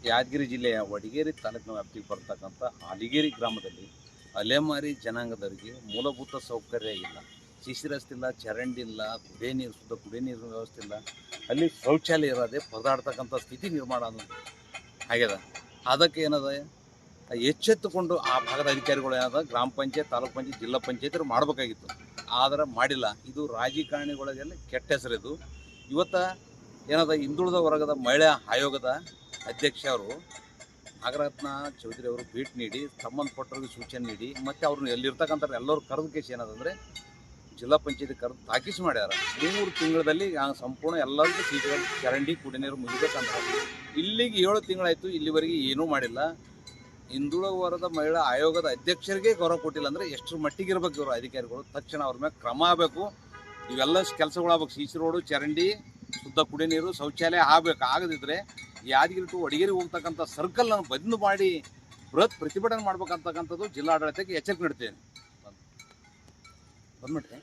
ಯಾದಗಿರಿ ಜಿಲ್ಲೆಯ ವಡಗೇರಿ ತಾಲೂಕಿನ ವ್ಯಾಪ್ತಿಗೆ ಬರ್ತಕ್ಕಂಥ ಅಲಿಗೇರಿ ಗ್ರಾಮದಲ್ಲಿ ಅಲೆಮಾರಿ ಜನಾಂಗದವರಿಗೆ ಮೂಲಭೂತ ಸೌಕರ್ಯ ಇಲ್ಲ. ಸಿಸಿ ರಸ್ತೆ ಇಲ್ಲ, ಚರಂಡಿ ಇಲ್ಲ, ಕುಡಿಯೋ ನೀರು ಶುದ್ಧ ಕುಡಿಯೋ ನೀರಿನ ವ್ಯವಸ್ಥೆ ಇಲ್ಲ. ಅಲ್ಲಿ ಶೌಚಾಲಯ ಇರೋದೇ ಪರದಾಡ್ತಕ್ಕಂಥ ಸ್ಥಿತಿ ನಿರ್ಮಾಣ ಆಗ್ಯದ. ಅದಕ್ಕೆ ಏನದ ಎಚ್ಚೆತ್ತುಕೊಂಡು ಆ ಭಾಗದ ಅಧಿಕಾರಿಗಳು ಏನದ ಗ್ರಾಮ ಪಂಚಾಯತ್, ತಾಲೂಕು ಪಂಚಾಯತ್, ಜಿಲ್ಲಾ ಪಂಚಾಯತ್ ಮಾಡಬೇಕಾಗಿತ್ತು. ಆದರೆ ಮಾಡಿಲ್ಲ. ಇದು ರಾಜಕಾರಣಿಗಳಿಗೆಲ್ಲ ಕೆಟ್ಟ ಹೆಸರಿದು. ಇವತ್ತು ಏನದ ಹಿಂದುಳಿದ ವರ್ಗದ ಮಹಿಳಾ ಆಯೋಗದ ಅಧ್ಯಕ್ಷ ಅವರು ನಾಗರತ್ನ ಚೌಧರಿ ಅವರು ಭೇಟಿ ನೀಡಿ ಸಂಬಂಧಪಟ್ಟವ್ರಿಗೆ ಸೂಚನೆ ನೀಡಿ ಮತ್ತು ಅವ್ರನ್ನ ಎಲ್ಲಿರ್ತಕ್ಕಂಥ ಎಲ್ಲರೂ ಕರೆದ ಕೇಸ್ ಏನದಂದರೆ ಜಿಲ್ಲಾ ಪಂಚಾಯತಿ ಕರೆದು ತಾಕೀಸು ಮಾಡ್ಯಾರ. 3 ತಿಂಗಳಲ್ಲಿ ಸಂಪೂರ್ಣ ಎಲ್ಲರಿಗೂ ಸೀಟುಗಳು ಚರಂಡಿ ಕುಡಿ ನೀರು ಮುಗಿಬೇಕಂತ. ಇಲ್ಲಿಗೆ 7 ತಿಂಗಳಾಯಿತು, ಇಲ್ಲಿವರೆಗೆ ಏನೂ ಮಾಡಿಲ್ಲ. ಹಿಂದುಳಿದ ವರ್ಗದ ಮಹಿಳಾ ಆಯೋಗದ ಅಧ್ಯಕ್ಷರಿಗೆ ಗೌರವ ಕೊಟ್ಟಿಲ್ಲ ಅಂದರೆ ಎಷ್ಟು ಮಟ್ಟಿಗೆ ಇರ್ಬೇಕು ಇವರು ಅಧಿಕಾರಿಗಳು. ತಕ್ಷಣ ಅವ್ರ ಮೇಲೆ ಕ್ರಮ ಆಗಬೇಕು. ಇವೆಲ್ಲ ಕೆಲಸಗಳಾಗಬೇಕು. ಸಿ ಸಿ ರೋಡು, ಚರಂಡಿ, ಶುದ್ಧ ಕುಡಿ ನೀರು, ಶೌಚಾಲಯ ಆಗಬೇಕು. ಆಗದಿದ್ದರೆ ಯಾದಗಿರಿ ಟು ವಡಗೇರಿ ಹೋಗ್ತಕ್ಕಂಥ ಸರ್ಕಲ್ನ ಬಂದ್ ಮಾಡಿ ಬೃಹತ್ ಪ್ರತಿಭಟನೆ ಮಾಡ್ಬೇಕಂತಕ್ಕಂಥದ್ದು ಜಿಲ್ಲಾಡಳಿತಕ್ಕೆ ಎಚ್ಚರಿಕೆ ನೀಡ್ತೇನೆ. ಬಂದ್ಬಿಟ್ಟೆ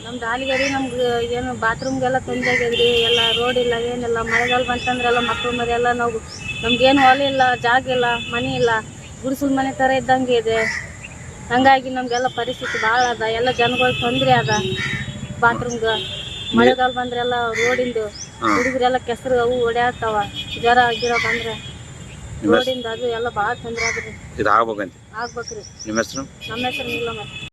ನಮ್ದು ಹಾಲಿಗೇರಿ ನಮ್ಗೆ ಏನು ಬಾತ್ರೂಮ್ಗೆಲ್ಲ ತೊಂದರೆ ಆಗ್ಯದ್ರಿ. ಎಲ್ಲ ರೋಡ್ ಇಲ್ಲ, ಏನಿಲ್ಲ. ಮಳೆಗಾಲ ಬಂತಂದ್ರೆ ಎಲ್ಲ ಮಕ್ಕಳು ಮರಿ ಎಲ್ಲ ನಮ್ಗೇನು ಹೊಲ ಇಲ್ಲ, ಜಾಗ ಇಲ್ಲ, ಮನೆ ಇಲ್ಲ, ಗುಡಿಸಲು ಮನೆ ಥರ ಇದ್ದಂಗೆ ಇದೆ. ಹಂಗಾಗಿ ನಮಗೆಲ್ಲ ಪರಿಸ್ಥಿತಿ ಭಾಳ ಅದ. ಎಲ್ಲ ಜನಗಳಿಗೆ ತೊಂದರೆ ಅದ. ಬಾತ್ರೂಮ್ಗೆ ಮಳೆಗಾಲ ಬಂದ್ರೆಲ್ಲ ರೋಡಿಂದು ಹುಡುಗರೆಲ್ಲ ಕೆಸರು ಅವು ಓಡಾಡ್ತಾವ. ಜ್ವರ ಗಿರ ಬಂದ್ರೆ ರೋಡಿಂದ ಅದು ಎಲ್ಲ ಭಾಳ ತೊಂದರೆ ಆದ್ರಿ. ಇದು ಆಗ್ಬೇಕ್ರಿ. ಆಗ್ಬೇಕ್ರಿ. ನಿಮ್ಮ ಹೆಸರು? ನಮ್ಮ ಹೆಸರು ನೀಲಮ್ಮ.